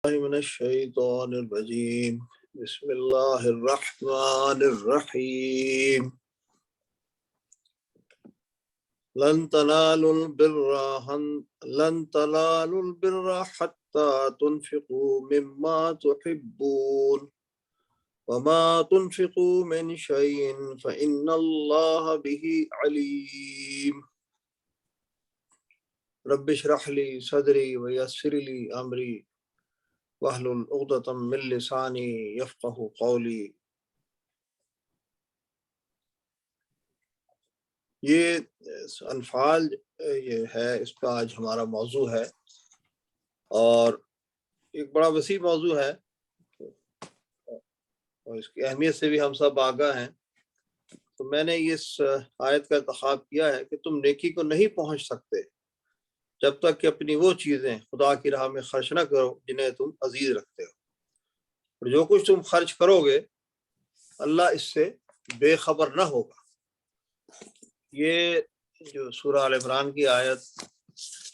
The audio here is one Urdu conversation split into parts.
من الشيطان الرجيم بسم الله الرحمن الرحيم لن تنالوا البر حتى تنفقوا مما تحبون وما تنفقوا من شيء فإن الله به عليم رب اشرح لي صدري ويسر لي أمري واحلل عقدۃ من لسانی یفقہوا قولی۔ یہ انفال یہ ہے، اس پہ آج ہمارا موضوع ہے اور ایک بڑا وسیع موضوع ہے اور اس کی اہمیت سے بھی ہم سب آگاہ ہیں۔ تو میں نے اس آیت کا انتخاب کیا ہے کہ تم نیکی کو نہیں پہنچ سکتے جب تک کہ اپنی وہ چیزیں خدا کی راہ میں خرچ نہ کرو جنہیں تم عزیز رکھتے ہو، اور جو کچھ تم خرچ کرو گے اللہ اس سے بے خبر نہ ہوگا۔ یہ جو سورہ آل عمران کی آیت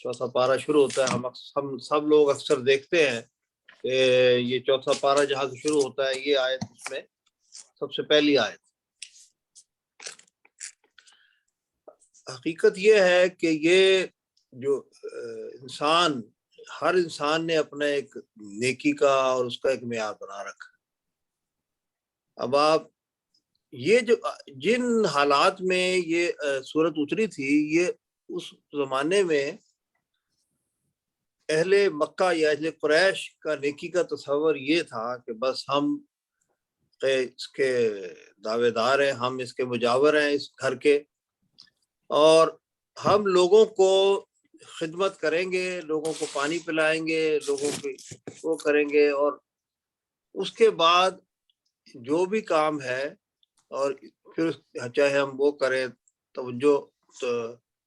4واں پارہ شروع ہوتا ہے، ہم سب لوگ اکثر دیکھتے ہیں کہ یہ 4واں پارہ جہاں سے شروع ہوتا ہے یہ آیت اس میں سب سے پہلی آیت۔ حقیقت یہ ہے کہ یہ جو ہر انسان نے اپنا ایک نیکی کا اور اس کا ایک معیار بنا رکھا۔ اب آپ یہ جو جن حالات میں یہ صورت اتری تھی، یہ اس زمانے میں اہل مکہ یا اہل قریش کا نیکی کا تصور یہ تھا کہ بس ہم اس کے دعوے دار ہیں، ہم اس کے مجاور ہیں اس گھر کے، اور ہم لوگوں کو خدمت کریں گے، لوگوں کو پانی پلائیں گے، لوگوں کو وہ کریں گے، اور اس کے بعد جو بھی کام ہے اور پھر چاہے ہم وہ کریں توجہ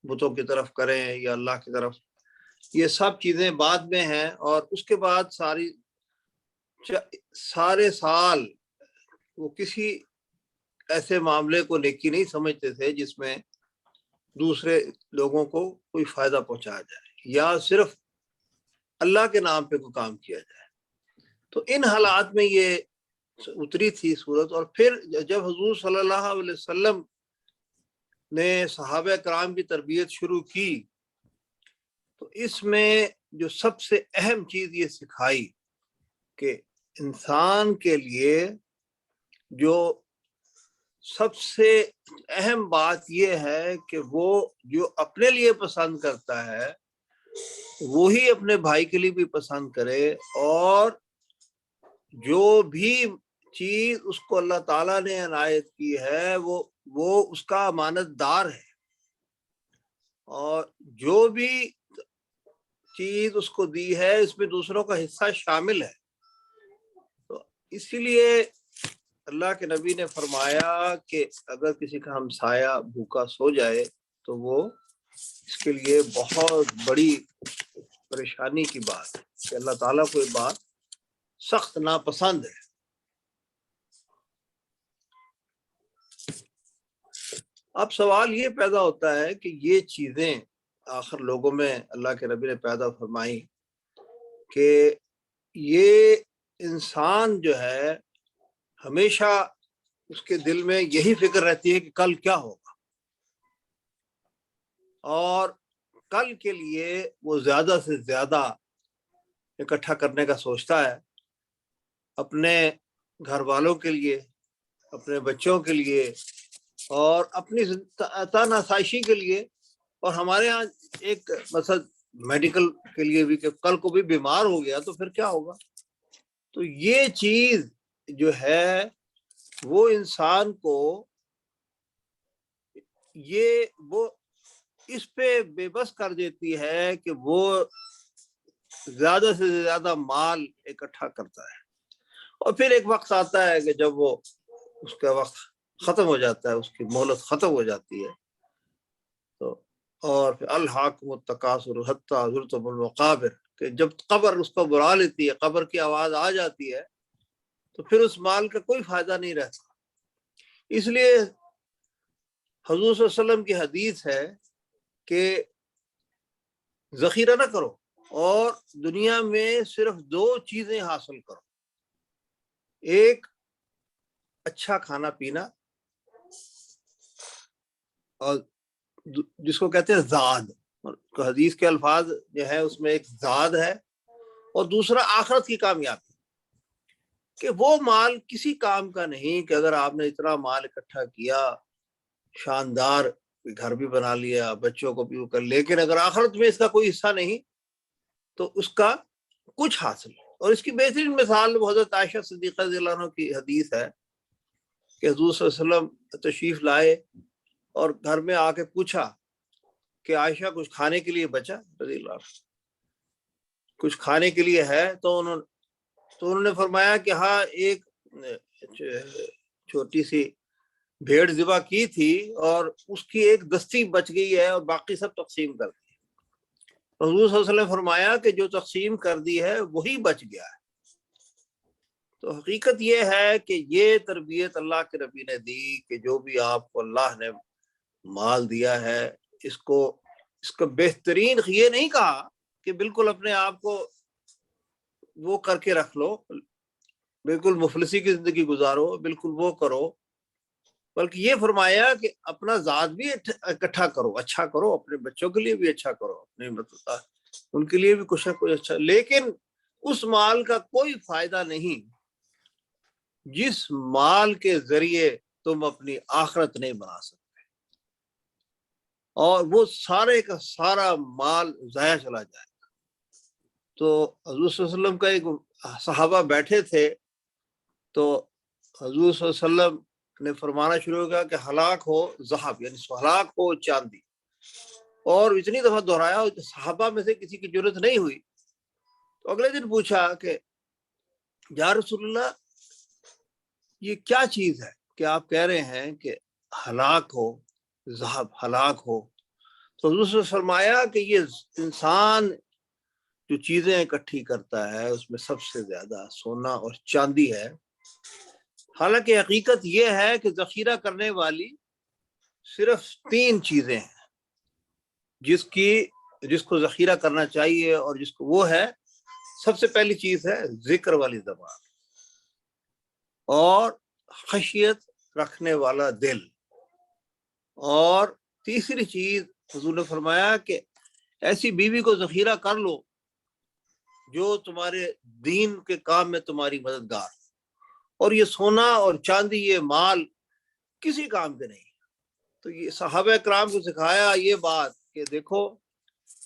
بتوں کی طرف کریں یا اللہ کی طرف، یہ سب چیزیں بعد میں ہیں۔ اور اس کے بعد سارے سال وہ کسی ایسے معاملے کو نیکی نہیں سمجھتے تھے جس میں دوسرے لوگوں کو کوئی فائدہ پہنچایا جائے یا صرف اللہ کے نام پہ کوئی کام کیا جائے۔ تو ان حالات میں یہ اتری تھی صورت۔ اور پھر جب حضور صلی اللہ علیہ وسلم نے صحابہ کرام کی تربیت شروع کی تو اس میں جو سب سے اہم چیز یہ سکھائی کہ انسان کے لیے جو سب سے اہم بات یہ ہے کہ وہ جو اپنے لیے پسند کرتا ہے وہی اپنے بھائی کے لیے بھی پسند کرے، اور جو بھی چیز اس کو اللہ تعالیٰ نے عنایت کی ہے وہ اس کا امانت دار ہے، اور جو بھی چیز اس کو دی ہے اس میں دوسروں کا حصہ شامل ہے۔ تو اسی لیے اللہ کے نبی نے فرمایا کہ اگر کسی کا ہمسایہ بھوکا سو جائے تو وہ اس کے لیے بہت بڑی پریشانی کی بات ہے کہ اللہ تعالیٰ کو یہ بات سخت ناپسند ہے۔ اب سوال یہ پیدا ہوتا ہے کہ یہ چیزیں آخر لوگوں میں اللہ کے نبی نے پیدا فرمائی کہ یہ انسان جو ہے ہمیشہ اس کے دل میں یہی فکر رہتی ہے کہ کل کیا ہوگا، اور کل کے لیے وہ زیادہ سے زیادہ اکٹھا کرنے کا سوچتا ہے، اپنے گھر والوں کے لیے، اپنے بچوں کے لیے، اور اپنی تن آسائشی کے لیے۔ اور ہمارے ہاں ایک مثلا میڈیکل کے لیے بھی کہ کل کو بھی بیمار ہو گیا تو پھر کیا ہوگا۔ تو یہ چیز جو ہے وہ انسان کو وہ اس پہ بے بس کر دیتی ہے کہ وہ زیادہ سے زیادہ مال اکٹھا کرتا ہے، اور پھر ایک وقت آتا ہے کہ جب وہ اس کا وقت ختم ہو جاتا ہے، اس کی مہلت ختم ہو جاتی ہے، تو اور پھر الہاکم التکاثر حتی زرتم المقابر، کہ جب قبر اس کو بلا لیتی ہے، قبر کی آواز آ جاتی ہے، تو پھر اس مال کا کوئی فائدہ نہیں رہتا۔ اس لیے حضور صلی اللہ علیہ وسلم کی حدیث ہے کہ ذخیرہ نہ کرو، اور دنیا میں صرف 2 چیزیں حاصل کرو، ایک اچھا کھانا پینا، اور جس کو کہتے ہیں زاد، حدیث کے الفاظ جو ہے اس میں ایک زاد ہے، اور دوسرا آخرت کی کامیابی، کہ وہ مال کسی کام کا نہیں کہ اگر آپ نے اتنا مال اکٹھا کیا، شاندار گھر بھی بنا لیا، بچوں کو بھی وہ کر، لیکن اگر آخرت میں اس کا کوئی حصہ نہیں تو اس کا کچھ حاصل نہیں۔ اور اس کی بہترین مثال حضرت عائشہ صدیقہ رضی اللہ عنہ کی حدیث ہے کہ حضور صلی اللہ علیہ وسلم تشریف لائے اور گھر میں آ کے پوچھا کہ عائشہ کچھ کھانے کے لیے بچا؟ رضی اللہ عنہ کچھ کھانے کے لیے ہے؟ تو انہوں نے فرمایا کہ ہاں، ایک چھوٹی سی بھیڑ ذبح کی تھی اور اس کی ایک دستی بچ گئی ہے اور باقی سب تقسیم کر دی۔ حضور صلی اللہ علیہ وسلم نے فرمایا کہ جو تقسیم کر دی ہے وہی بچ گیا ہے۔ تو حقیقت یہ ہے کہ یہ تربیت اللہ کے نبی نے دی کہ جو بھی آپ کو اللہ نے مال دیا ہے، اس کا بہترین یہ نہیں کہا کہ بالکل اپنے آپ کو وہ کر کے رکھ لو، بالکل مفلسی کی زندگی گزارو، بالکل وہ کرو، بلکہ یہ فرمایا کہ اپنا ذات بھی اکٹھا کرو، اچھا کرو، اپنے بچوں کے لیے بھی اچھا کرو، اپنے ان کے لیے بھی کچھ نہ کچھ اچھا، لیکن اس مال کا کوئی فائدہ نہیں جس مال کے ذریعے تم اپنی آخرت نہیں بنا سکتے، اور وہ سارے کا سارا مال ضائع چلا جائے۔ تو حضور صلی اللہ علیہ وسلم کا ایک صحابہ بیٹھے تھے، تو حضور صلی اللہ علیہ وسلم نے فرمانا شروع کیا کہ ہلاک ہو ذہب، یعنی ہلاک ہو چاندی، اور اتنی دفعہ دہرایا، صحابہ میں سے کسی کی جرت نہیں ہوئی۔ تو اگلے دن پوچھا کہ یا رسول اللہ، یہ کیا چیز ہے کہ آپ کہہ رہے ہیں کہ ہلاک ہو ذہب، ہلاک ہو؟ تو حضور نے فرمایا کہ یہ انسان جو چیزیں اکٹھی کرتا ہے اس میں سب سے زیادہ سونا اور چاندی ہے، حالانکہ حقیقت یہ ہے کہ ذخیرہ کرنے والی صرف 3 چیزیں ہیں جس کو ذخیرہ کرنا چاہیے، اور جس کو وہ ہے، سب سے پہلی چیز ہے ذکر والی زبان، اور خشیت رکھنے والا دل، اور تیسری چیز حضور نے فرمایا کہ ایسی بیوی کو ذخیرہ کر لو جو تمہارے دین کے کام میں تمہاری مددگار، اور یہ سونا اور چاندی، یہ مال کسی کام کے نہیں۔ تو یہ صحابہ کرام کو سکھایا یہ بات کہ دیکھو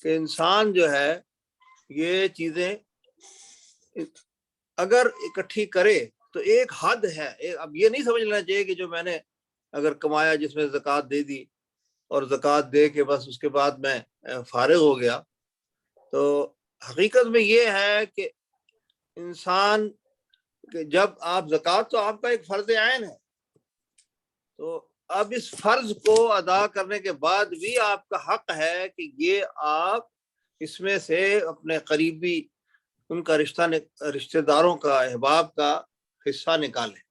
کہ انسان جو ہے یہ چیزیں اگر اکٹھی کرے تو ایک حد ہے۔ اب یہ نہیں سمجھ لینا چاہیے کہ جو میں نے اگر کمایا جس میں زکوٰۃ دے دی اور زکوٰۃ دے کے بس اس کے بعد میں فارغ ہو گیا۔ تو حقیقت میں یہ ہے کہ انسان کہ جب آپ زکوٰۃ تو آپ کا ایک فرض عین ہے، تو اب اس فرض کو ادا کرنے کے بعد بھی آپ کا حق ہے کہ یہ آپ اس میں سے اپنے قریبی ان کا رشتہ داروں کا، احباب کا حصہ نکالیں۔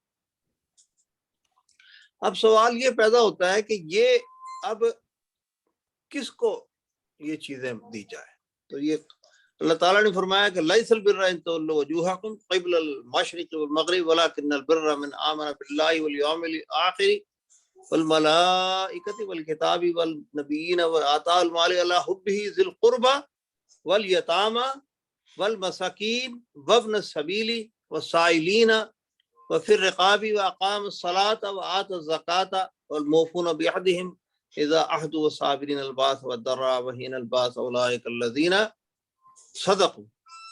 اب سوال یہ پیدا ہوتا ہے کہ یہ اب کس کو یہ چیزیں دی جائے؟ تو یہ اللہ تعالیٰ نے فرمایا کہ لیس البر ان تولوا وجوہکم قبل المشرق والمغرب ولکن البر من آمن باللہ والیوم الآخر والملائکۃ والکتاب والنبیین وآتاء المال علی حبہ ذی القربى والیتامى والمساکین وابن السبیل والسائلین وفی الرقاب واقام الصلاة وآتى الزکاة والموفون بعہدہم اذا عہدوا والصابرین الباس والضراء وحین الباس اولئک الذین صدقوا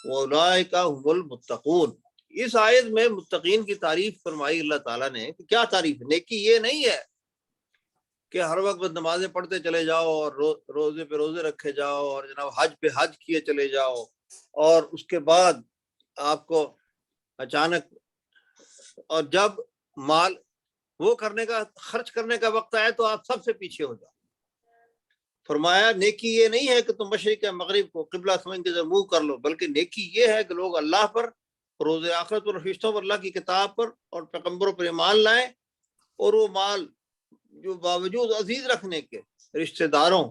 واولئک هم المتقون۔ اس آیت میں متقین کی تعریف فرمائی اللہ تعالیٰ نے کہ کیا تعریف؟ نیکی یہ نہیں ہے کہ ہر وقت نمازیں پڑھتے چلے جاؤ اور روزے پہ روزے رکھے جاؤ اور جناب حج پہ حج کیے چلے جاؤ، اور اس کے بعد آپ کو اچانک اور جب مال وہ کرنے کا، خرچ کرنے کا وقت آئے تو آپ سب سے پیچھے ہو جاؤ۔ فرمایا نیکی یہ نہیں ہے کہ تم مشرق یا مغرب کو قبلہ سمجھ کے منہ کر لو، بلکہ نیکی یہ ہے کہ لوگ اللہ پر، روز آخرت پر، فرشتوں پر، اللہ کی کتاب پر اور پیغمبروں پر ایمان لائیں، اور وہ مال جو باوجود عزیز رکھنے کے رشتہ داروں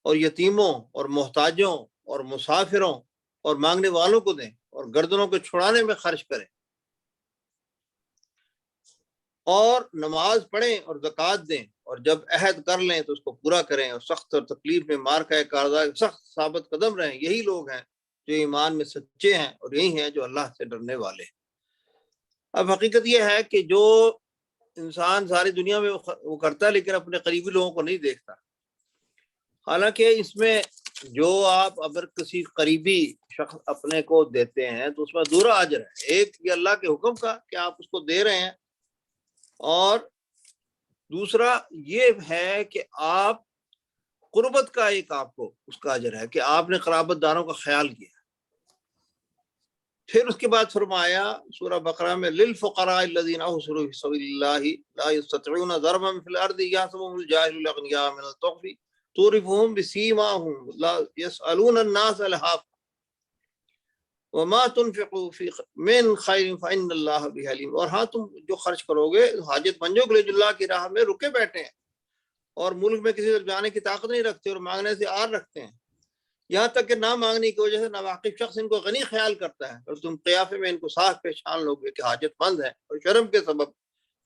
اور یتیموں اور محتاجوں اور مسافروں اور مانگنے والوں کو دیں اور گردنوں کو چھڑانے میں خرچ کریں اور نماز پڑھیں اور زکوٰۃ دیں اور جب عہد کر لیں تو اس کو پورا کریں اور سخت اور تکلیف میں مار کا کارزار سخت ثابت قدم رہیں. یہی لوگ ہیں جو ایمان میں سچے ہیں اور یہی ہیں جو اللہ سے ڈرنے والے ہیں. اب حقیقت یہ ہے کہ جو انسان ساری دنیا میں وہ کرتا ہے لیکن اپنے قریبی لوگوں کو نہیں دیکھتا. حالانکہ اس میں جو آپ اگر کسی قریبی شخص اپنے کو دیتے ہیں تو اس میں دورہ اجر ہے. ایک یہ اللہ کے حکم کا کہ آپ اس کو دے رہے ہیں اور دوسرا یہ ہے کہ آپ قربت کا ایک آپ کو اس کا اجر ہے کہ آپ نے قرابت داروں کا خیال کیا. پھر اس کے بعد فرمایا سورہ بقرہ میں للفقراء الذین احصروا فی سبیل اللہ لا یستطیعون ضربا فی الارض یحسبهم الجاہل الاغنیاء من التعفف تعرفهم بسیماهم لا یسألون الناس الحافظ وما تنفقوا فی من خیر فإن اللہ بہ علیم. اور ہاں تم جو خرچ کرو گے حاجت منجوں کے لیے جو اللہ کی راہ میں رکے بیٹھے ہیں اور ملک میں کسی طرف جانے کی طاقت نہیں رکھتے اور مانگنے سے آر رکھتے ہیں, یہاں تک کہ نہ مانگنے کی وجہ سے ناواقف شخص ان کو غنی خیال کرتا ہے اور تم قیافے میں ان کو صاف پہچان لو گے کہ حاجت مند ہے اور شرم کے سبب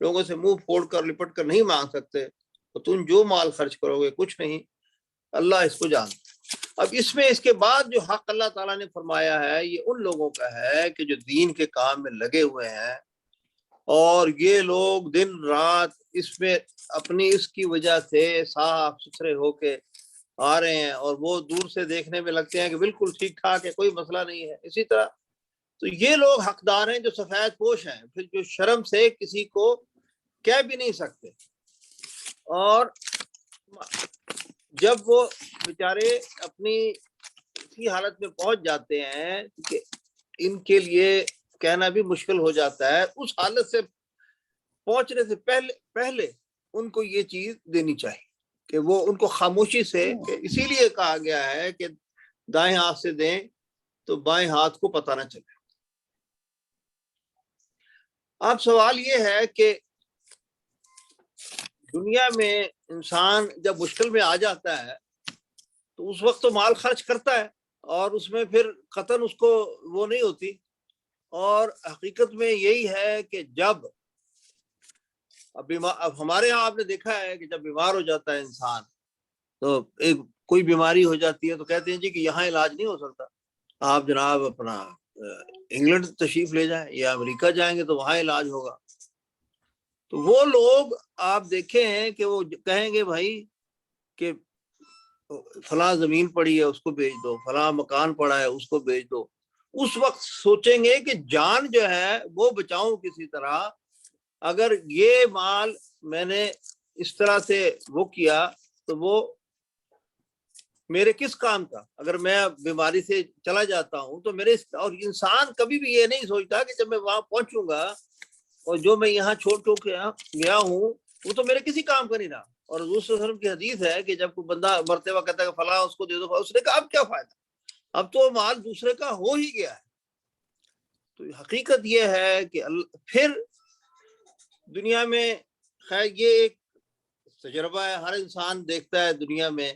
لوگوں سے منہ پھوڑ کر لپٹ کر نہیں مانگ سکتے. تو تم جو مال خرچ کرو گے کچھ نہیں, اللہ اس کو جانتا. اب اس میں اس کے بعد جو حق اللہ تعالیٰ نے فرمایا ہے یہ ان لوگوں کا ہے کہ جو دین کے کام میں لگے ہوئے ہیں اور یہ لوگ دن رات اس میں اپنی اس کی وجہ سے صاف ستھرے ہو کے آ رہے ہیں اور وہ دور سے دیکھنے میں لگتے ہیں کہ بالکل ٹھیک ٹھاک ہے, کوئی مسئلہ نہیں ہے. اسی طرح تو یہ لوگ حقدار ہیں جو سفید پوش ہیں, پھر جو شرم سے کسی کو کہہ بھی نہیں سکتے. اور جب وہ بیچارے اپنی اسی حالت میں پہنچ جاتے ہیں کہ ان کے لیے کہنا بھی مشکل ہو جاتا ہے, اس حالت سے پہنچنے سے پہلے ان کو یہ چیز دینی چاہیے کہ وہ ان کو خاموشی سے, کہ اسی لیے کہا گیا ہے کہ دائیں ہاتھ سے دیں تو بائیں ہاتھ کو پتہ نہ چلے. اب سوال یہ ہے کہ دنیا میں انسان جب مشکل میں آ جاتا ہے تو اس وقت تو مال خرچ کرتا ہے اور اس میں پھر قطعاً اس کو وہ نہیں ہوتی. اور حقیقت میں یہی ہے کہ جب اب ہمارے یہاں آپ نے دیکھا ہے کہ جب بیمار ہو جاتا ہے انسان تو ایک کوئی بیماری ہو جاتی ہے تو کہتے ہیں جی کہ یہاں علاج نہیں ہو سکتا, آپ جناب اپنا انگلینڈ تشریف لے جائیں یا امریکہ جائیں گے تو وہاں علاج ہوگا. تو وہ لوگ آپ دیکھیں ہیں کہ وہ کہیں گے بھائی کہ فلاں زمین پڑی ہے اس کو بیچ دو, فلاں مکان پڑا ہے اس کو بیچ دو. اس وقت سوچیں گے کہ جان جو ہے وہ بچاؤں کسی طرح, اگر یہ مال میں نے اس طرح سے وہ کیا تو وہ میرے کس کام کا, اگر میں بیماری سے چلا جاتا ہوں تو میرے. اور انسان کبھی بھی یہ نہیں سوچتا کہ جب میں وہاں پہنچوں گا اور جو میں یہاں چھوڑ کے گیا ہوں وہ تو میرے کسی کام کا نہیں رہا. اور حضور صلی اللہ علیہ وسلم کی حدیث ہے کہ جب کوئی بندہ مرتے وقت کہتا ہے کہ فلاں اس کو دے دو, اس نے کہا اب کیا فائدہ, اب تو مال دوسرے کا ہو ہی گیا ہے. تو حقیقت یہ ہے کہ پھر دنیا میں خیر یہ ایک تجربہ ہے, ہر انسان دیکھتا ہے دنیا میں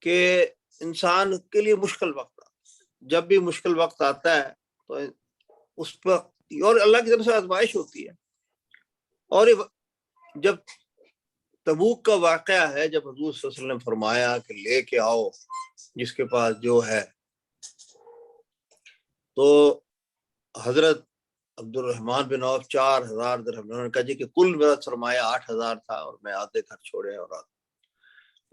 کہ انسان کے لیے مشکل وقت آتا ہے. جب بھی مشکل وقت آتا ہے تو اس پر اور اللہ کی طرف سے آزمائش ہوتی ہے. اور جب تبوک کا واقعہ ہے, جب حضور صلی اللہ علیہ وسلم فرمایا کہ لے کے آؤ جس کے پاس جو ہے, تو حضرت عبد الرحمن بن عوف 4000 درہم, انہوں نے کہا جی کہ کل میرا سرمایہ 8000 تھا اور میں آدھے گھر چھوڑے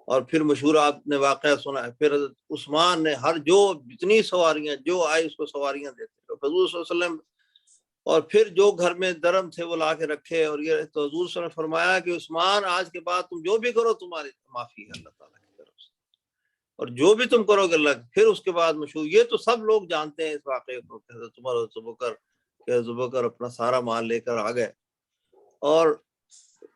اور پھر مشہور آپ نے واقعہ سنا ہے. پھر حضرت عثمان نے ہر جو جتنی سواریاں جو آئی اس کو سواریاں دیتے حضور صلی اللہ علیہ وسلم, اور پھر جو گھر میں درم تھے وہ لا کے رکھے. اور یہ تو حضور صلی اللہ علیہ وسلم نے فرمایا کہ عثمان آج کے بعد تم جو بھی کرو تمہاری معافی ہے اللہ تعالیٰ کی طرف سے, اور جو بھی تم کرو گے اللہ. پھر اس کے بعد مشہور, یہ تو سب لوگ جانتے ہیں اس واقعے کو, حضرت عمر اور ابو بکر اپنا سارا مال لے کر آ گئے اور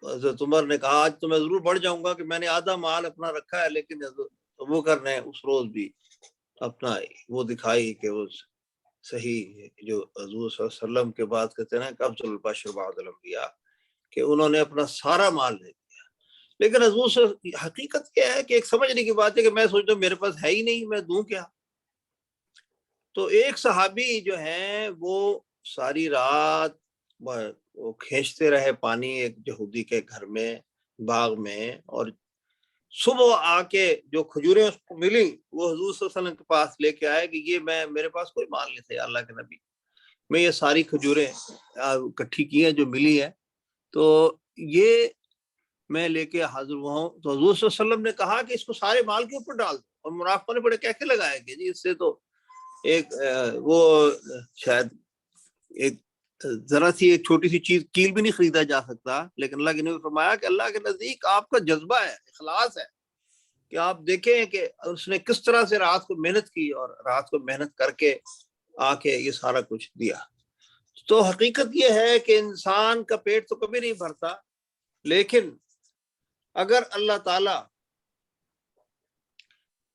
حضرت عمر نے کہا آج تو میں ضرور بڑھ جاؤں گا کہ میں نے آدھا مال اپنا رکھا ہے, لیکن حضرت ابو بکر نے اس روز بھی اپنا وہ دکھائی کہ وہ صحیح جو حضور صلی اللہ علیہ وسلم کے بعد کہتے ہیں کہ افضل البشر بعد الانبیاء, کہ انہوں نے اپنا سارا مال لے دیا. لیکن حضور سے حقیقت کیا ہے کہ ایک سمجھنے کی بات ہے کہ میں سوچتا ہوں میرے پاس ہے ہی نہیں, میں دوں کیا. تو ایک صحابی جو ہیں وہ ساری رات وہ کھینچتے رہے پانی ایک یہودی کے گھر میں باغ میں، اور صبح آ کے جو کھجوریں اس کو ملی وہ حضور صلی اللہ علیہ وسلم کے پاس لے کے آئے کہ یہ میرے پاس کوئی مال نہیں تھا اللہ کے نبی، میں یہ ساری کھجوریں اکٹھی کی ہیں جو ملی ہے، تو یہ میں لے کے حاضر ہوا ہوں۔ تو حضور صلی اللہ علیہ وسلم نے کہا کہ اس کو سارے مال کے اوپر ڈال دو، اور منافقوں نے بڑے کہکے لگائے کہ جی اس سے تو ایک وہ شاید ایک ذرا سی ایک چھوٹی سی چیز کیل بھی نہیں خریدا جا سکتا، لیکن اللہ کے نبی نے فرمایا کہ اللہ کے نزدیک آپ کا جذبہ ہے، اخلاص ہے، کہ آپ دیکھیں کہ اس نے کس طرح سے رات کو محنت کی اور رات کو محنت کر کے آ کے یہ سارا کچھ دیا۔ تو حقیقت یہ ہے کہ انسان کا پیٹ تو کبھی نہیں بھرتا، لیکن اگر اللہ تعالی،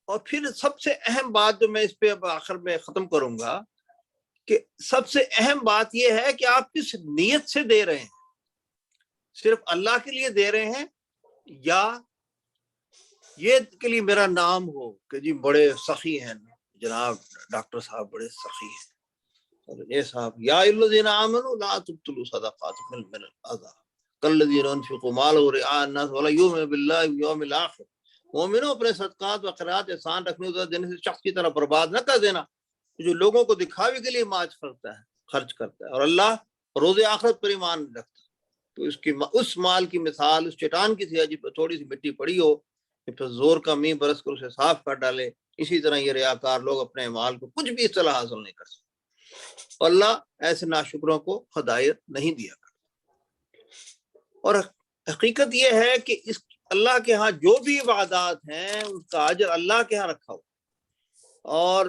اور پھر سب سے اہم بات جو میں اس پہ اب آخر میں ختم کروں گا، کہ سب سے اہم بات یہ ہے کہ آپ کس نیت سے دے رہے ہیں، صرف اللہ کے لیے دے رہے ہیں یا یہ کے لیے میرا نام ہو کہ جی بڑے سخی ہیں جناب ڈاکٹر صاحب، بڑے سخی ہیں، اور یہ صاحب یا الذین آمنوا لا تبطلوا صدقاتکم بالمنن کالذین انفقوا مالهم رئاء الناس ولا یؤمنون باللہ والیوم الآخر، مومنوں اپنے صدقات و خیرات احسان رکھنے کو دینے سے شخص کی طرح برباد نہ کر دینا جو لوگوں کو دکھاوے کے لیے خرچ کرتا ہے اور اللہ روز آخرت پر ایمان رکھتا ہے، تو اس مال کی مثال اس چٹان کی تھی جس پر تھوڑی سی مٹی پڑی ہو، پھر زور کا مینہ برس کر اسے صاف کر ڈالے، اسی طرح یہ ریاکار لوگ اپنے اعمال کو کچھ بھی اصطلاح حاصل نہیں کر سکتے، اور اللہ ایسے ناشکروں کو ہدایت نہیں دیا کرتا۔ اور حقیقت یہ ہے کہ اس اللہ کے ہاں جو بھی عبادات ہیں اس کا اجر اللہ کے ہاں رکھا ہوا، اور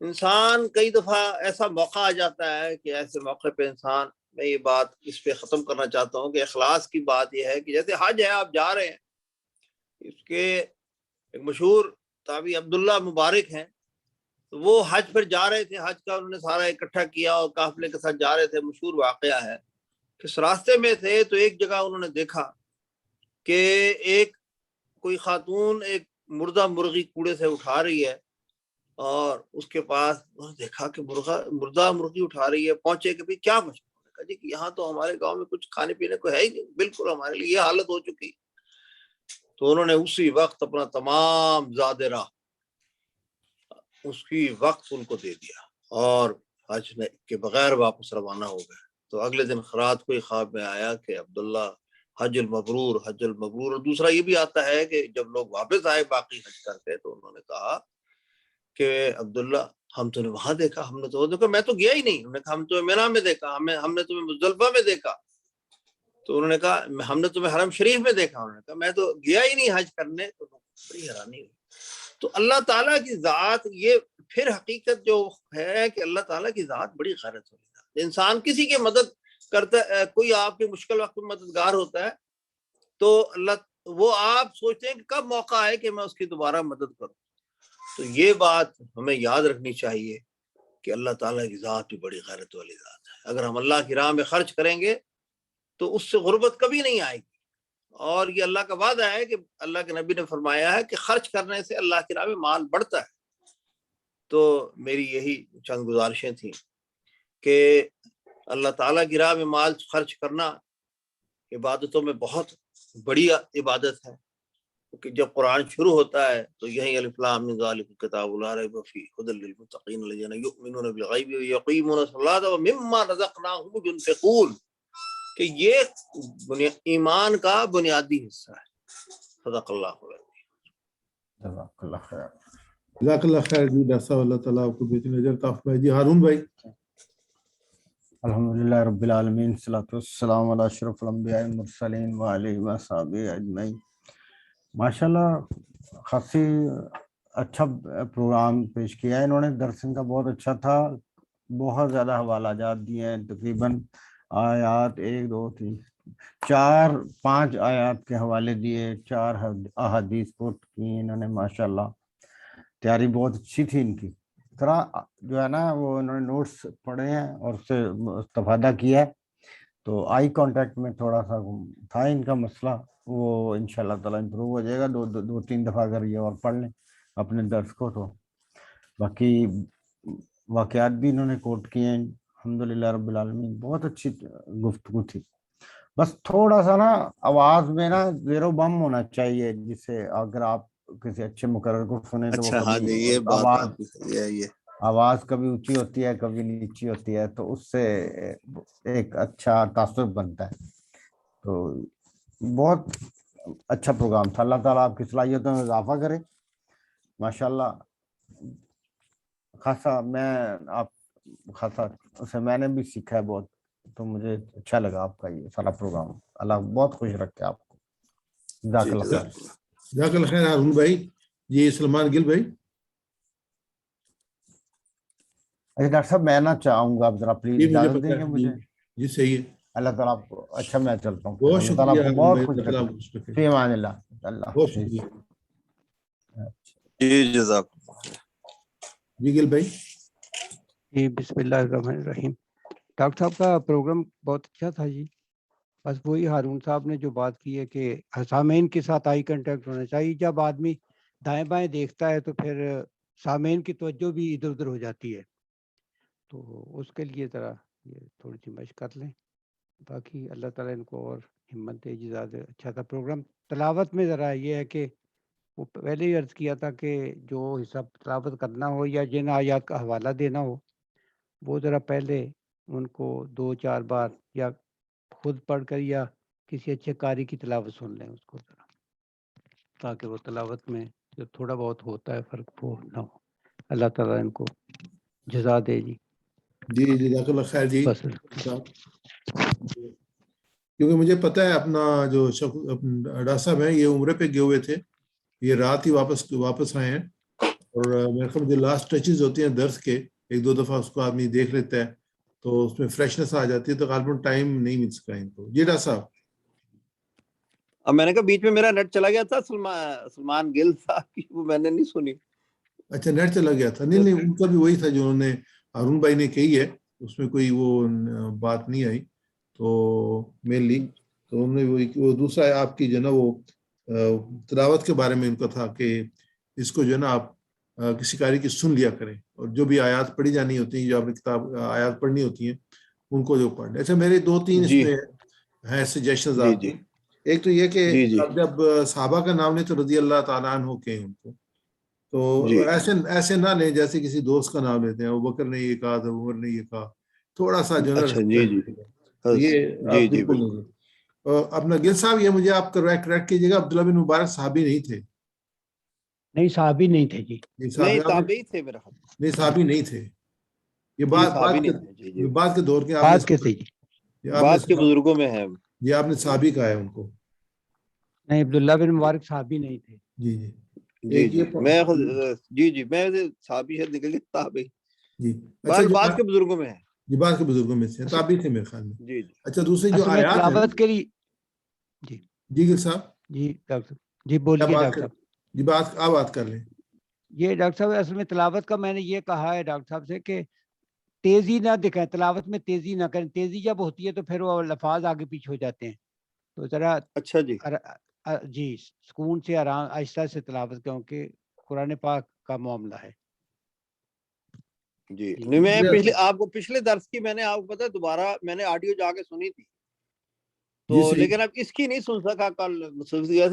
انسان کئی دفعہ ایسا موقع آ جاتا ہے کہ ایسے موقع پہ انسان، میں یہ بات اس پہ ختم کرنا چاہتا ہوں کہ اخلاص کی بات یہ ہے کہ جیسے حج ہے، آپ جا رہے ہیں، اس کے ایک مشہور تابعی عبداللہ مبارک ہیں، وہ حج پر جا رہے تھے، حج کا انہوں نے سارا اکٹھا کیا اور قافلے کے ساتھ جا رہے تھے، مشہور واقعہ ہے کہ اس راستے میں تھے تو ایک جگہ انہوں نے دیکھا کہ ایک کوئی خاتون ایک مردہ مرغی کوڑے سے اٹھا رہی ہے، اور اس کے پاس انہوں نے دیکھا کہ مردہ مرغی اٹھا رہی ہے، پہنچے کہ بھی کیا مشکل ہے، کہا جی کہ یہاں تو ہمارے گاؤں میں کچھ کھانے پینے کو ہے ہی نہیں، بالکل ہمارے لیے یہ حالت ہو چکی۔ تو انہوں نے اسی وقت اپنا تمام زاد راہ اس کی وقت ان کو دے دیا اور حج کے بغیر واپس روانہ ہو گئے۔ تو اگلے دن رات کو خواب میں آیا کہ عبداللہ حج المبرور، حج المبرور۔ اور دوسرا یہ بھی آتا ہے کہ جب لوگ واپس آئے باقی حج کر کے تو انہوں نے کہا کہ عبداللہ ہم تو نے وہاں دیکھا، ہم نے تو دیکھا، میں تو گیا ہی نہیں، انہوں نے کہا ہم تمہیں مینا میں دیکھا، ہم نے تمہیں مزدلفہ میں دیکھا، تو انہوں نے کہا ہم نے تمہیں حرم شریف میں دیکھا، انہوں نے کہا میں تو گیا ہی نہیں حج کرنے، تو بڑی حیرانی ہوئی۔ تو اللہ تعالیٰ کی ذات، یہ پھر حقیقت جو ہے کہ اللہ تعالیٰ کی ذات بڑی غیرت والی ذات، انسان کسی کی مدد کرتا ہے، کوئی آپ کے مشکل وقت میں مددگار ہوتا ہے تو اللہ، وہ آپ سوچتے ہیں کہ کب موقع آئے کہ میں اس کی دوبارہ مدد کروں۔ تو یہ بات ہمیں یاد رکھنی چاہیے کہ اللہ تعالیٰ کی ذات بھی بڑی غیرت والی ذات ہے، اگر ہم اللہ کی راہ میں خرچ کریں گے تو اس سے غربت کبھی نہیں آئے گی، اور یہ اللہ کا وعدہ ہے کہ اللہ کے نبی نے فرمایا ہے کہ خرچ کرنے سے اللہ کی راہ میں مال بڑھتا ہے۔ تو میری یہی چند گزارشیں تھیں کہ اللہ تعالیٰ کی راہ میں مال خرچ کرنا عبادتوں میں بہت بڑی عبادت ہے، کہ جب قرآن شروع ہوتا ہے تو یہی الف لام میم ذالک الکتاب لا ریب فیہ ھدی للمتقین الذین یؤمنون بالغیب ویقیمون الصلاۃ ومما رزقناہم ينفقون، کہ یہ ایمان کا بنیادی حصہ ہے۔ صدق اللہ العظیم۔ جزاک اللہ خیر۔ جزاک اللہ خیر جی ڈاکٹر صاحب، اللہ تعالیٰ آپ کو بہترین اجر عطا فرمائے۔ جی ہارون بھائی۔ الحمدللہ رب العالمین، والصلاۃ والسلام علی اشرف الانبیاء والمرسلین وآلہ وصحبہ اجمعین۔ ماشاءاللہ خاصی اچھا پروگرام پیش کیا ہے انہوں نے، درسن کا بہت اچھا تھا، بہت زیادہ حوالہ جات دیے ہیں، تقریباً آیات 1 2 3 4 5 آیات کے حوالے دیے، 4 احادیث کوٹ کی انہوں نے۔ ماشاءاللہ تیاری بہت اچھی تھی ان کی، طرح جو ہے نا وہ انہوں نے نوٹس پڑھے ہیں اور اس سے استفادہ کیا ہے، تو آئی کانٹیکٹ میں تھوڑا سا تھا ان کا مسئلہ، وہ انشاءاللہ تعالیٰ امپروو ہو جائے گا، 2 3 دفعہ اگر یہ اور پڑھ لیں اپنے درس کو تو۔ باقی واقعات بھی انہوں نے کوٹ کیے ہیں الحمدللہ رب العالمین. بہت اچھی گفتگو تھی. بس تھوڑا سا نا آواز میں نا زیر و بم ہونا چاہیے، جس سے اگر آپ کسی اچھے مقرر کو سنیں تو وہ اچھا ہاں جی، کبھی یہ بات آواز آپ کی صحیح ہے. یہ آواز کبھی اونچی ہوتی ہے کبھی نیچی ہوتی ہے، تو اس سے ایک اچھا تاثر بنتا ہے. تو بہت اچھا پروگرام تھا. اللہ تعالیٰ آپ کی صلاحیتوں میں اضافہ کرے. ماشاءاللہ خاصا اسے میں نے بھی سیکھا ہے بہت. تو مجھے اچھا لگا آپ کا یہ سارا پروگرام. اللہ بہت خوش رکھے آپ کو. جزاک جی اللہ جزاک خیر. اللہ. جزاک اللہ خیر ہارون بھائی. جی سلمان گل بھائی. اچھا ڈاکٹر صاحب میں نا چاہوں گا، آپ ذرا پلیز جی مجھے اجازت پتا دیں گے ہے. مجھے. جی صحیح ہے. اللہ تعالیٰ آپ کو اچھا. میں چلتا ہوں. بہت اللہ تعالیٰ شکریہ آپ کو ہارون بہت بھائی. خوش اللہ تعالیٰ آپ رکھے. کو خوش رکھے. فی امان اللہ. اللہ بہت حافظ. شکریہ. جی جزاک اللہ. جی گل بھائی. جی بسم اللہ الرحمن الرحیم. ڈاکٹر صاحب کا پروگرام بہت اچھا تھا جی. بس وہی ہارون صاحب نے جو بات کی ہے کہ سامعین کے ساتھ آئی کنٹیکٹ ہونا چاہیے. جب آدمی دائیں بائیں دیکھتا ہے تو پھر سامعین کی توجہ بھی ادھر ادھر ہو جاتی ہے. تو اس کے لیے ذرا یہ تھوڑی سی مشق کر لیں. باقی اللہ تعالیٰ ان کو اور ہمت دے. زیادہ اچھا تھا پروگرام. تلاوت میں ذرا یہ ہے کہ وہ پہلے ہی عرض کیا تھا کہ جو حساب تلاوت کرنا ہو یا جن آیات کا حوالہ دینا ہو وہ ذرا پہلے ان کو 2-4 بار یا خود پڑھ کر یا کسی اچھے قاری کی تلاوت سن لیں اس کو ذرا، تاکہ وہ تلاوت میں جو تھوڑا بہت ہوتا ہے فرق وہ نہ ہو. اللہ تعالیٰ ان کو جزا دے جی. جی جزاک اللہ خیر جی. بس کیونکہ مجھے پتا ہے اپنا جو ڈاکٹر صاحب ہیں یہ عمرے پہ گئے ہوئے تھے. یہ رات ہی واپس آئے ہیں. اور میرے خیال جو لاسٹ ٹچز ہوتے ہیں درس کے 1-2 دفعہ اس کو آدمی دیکھ لیتا ہے تو اس میں فریشنس آ جاتی ہے. تو غالباً ٹائم نہیں مل سکا ان کو. جی ڈاکٹر صاحب. اب میں نے کہا بیچ میں میرا نیٹ چلا گیا تھا سلمان گل صاحب کی، وہ میں نے نہیں سنی. اچھا نیٹ چلا گیا تھا. نہیں ان کا بھی وہی تھا جو انہوں نے ہارون بھائی نے کہی ہے. اس میں کوئی وہ بات نہیں آئی تو مینلی تو ہم نے وہ دوسرا آپ کی جو ہے نا وہ تلاوت کے بارے میں ان کا تھا کہ اس کو جو ہے نا آپ کسی قاری کی سن لیا کریں اور جو بھی آیات پڑھی جانی ہوتی ہیں جو آپ نے کتاب آیات پڑھنی ہوتی ہیں ان کو جو پڑھ لیں. اچھا میرے 2-3 اس میں ہیں سجیشنز آپ کو. ایک تو یہ کہ اب جب صحابہ کا نام لیں تو رضی اللہ تعالیٰ عنہ کے ان کو تو ایسے نہ لیں جیسے کسی دوست کا نام لیتے ہیں. ابوبکر نے یہ کہا تھا، عمر نے یہ کہا. تھوڑا سا جو ہے نا یہ آپ بالکل نہیں. اپنا گل صاحب یہ مجھے آپ کریکٹ کیجیے گا، عبداللہ بن مبارک صحابی نہیں تھے. نہیں صحابی نہیں تھے جی. نہیں تابعی تھے میرا خیال. نہیں صحابی نہیں تھے. یہ بعد کے دور کے بعد کے تھے جی. بعد کے بزرگوں میں ہے. یہ آپ نے صحابی کہا ہے ان کو. نہیں عبداللہ بن مبارک صحابی نہیں تھے. جی میں صحابی ہے نکل گیا تابعی. جی بعد کے بزرگوں میں ہے. یہ بعد کے بزرگوں میں سے تابعی تھے میرے خیال میں. جی اچھا دوسری جو آیات ہیں تلاوت کے لیے جی گل صاحب. جی ڈاکٹر جی بولیے ڈاکٹر صاحب. جی بات کر لیں. یہ ڈاکٹر صاحب اصل میں تلاوت کا میں نے یہ کہا ہے ڈاکٹر صاحب سے کہ تیزی نہ دکھائیں، تلاوت میں تیزی نہ کریں. تیزی جب ہوتی ہے تو پھر وہ الفاظ آگے پیچھے ہو جاتے ہیں. تو ذرا اچھا جی سکون سے آرام آہستہ سے تلاوت، کیونکہ قرآن پاک کا معاملہ ہے. جی نہیں میں آپ کو پچھلے درس کی میں نے آپ کو پتا دوبارہ میں نے آڈیو جا کے سنی تھی تو لیکن اب اس کی نہیں سن سکا کل،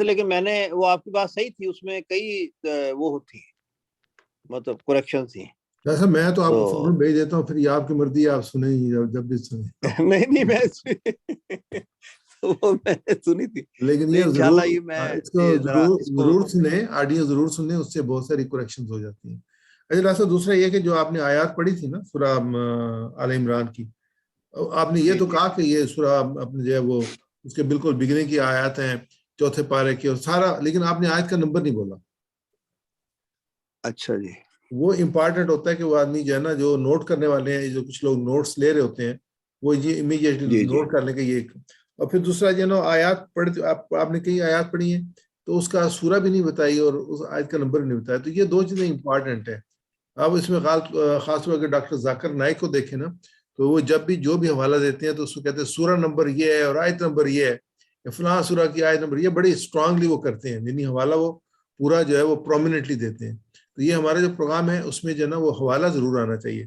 لیکن میں نے وہ آپ کی بات صحیح تھی، اس میں کئی وہ ہوتی مطلب کریکشن تھی. جیسا میں تو آپ کو فوراً بھیج دیتا ہوں، پھر یہ آپ کی مرضی ہے، آپ سنیں ہی جب بھی سنیں. نہیں میں وہ میں نے سنی تھی، لیکن یہ انشاءاللہ ضرور یہ میں اس کو ضرور سنیں، آڈیو ضرور سنیں، اس سے بہت ساری کریکشنز ہو جاتی ہیں. اچھا دوسرا یہ کہ جو آپ نے آیات پڑھی تھی نا سورہ آل عمران کی، آپ نے یہ تو کہا کہ یہ سورہ اپنے جو ہے وہ اس کے بالکل بگننگ کی آیات ہیں، چوتھے پارے کی اور سارا، لیکن آپ نے آیت کا نمبر نہیں بولا. اچھا جی وہ امپارٹنٹ ہوتا ہے کہ وہ آدمی جو ہے نا جو نوٹ کرنے والے ہیں، جو کچھ لوگ نوٹس لے رہے ہوتے ہیں وہ یہ امیڈیٹلی نوٹ کر لیں کہ یہ. اور پھر دوسرا جو ہے نا آیات پڑھتے آپ نے کئی آیات پڑھی ہیں تو اس کا سورہ بھی نہیں بتائی اور اس آیت کا نمبر بھی نہیں بتایا. تو یہ 2 چیزیں امپارٹنٹ ہیں. اب اس میں خاص طور پر ڈاکٹر ذاکر نائک کو دیکھیں نا تو وہ جب بھی جو بھی حوالہ دیتے ہیں تو اس کو کہتے ہیں سورہ نمبر یہ ہے اور آیت نمبر یہ ہے یا فلاں سورہ کی آیت نمبر، یہ بڑی اسٹرانگلی وہ کرتے ہیں، یعنی حوالہ وہ پورا جو ہے وہ پرومیننٹلی دیتے ہیں. تو یہ ہمارا جو پروگرام ہے اس میں جو ہے نا وہ حوالہ ضرور آنا چاہیے.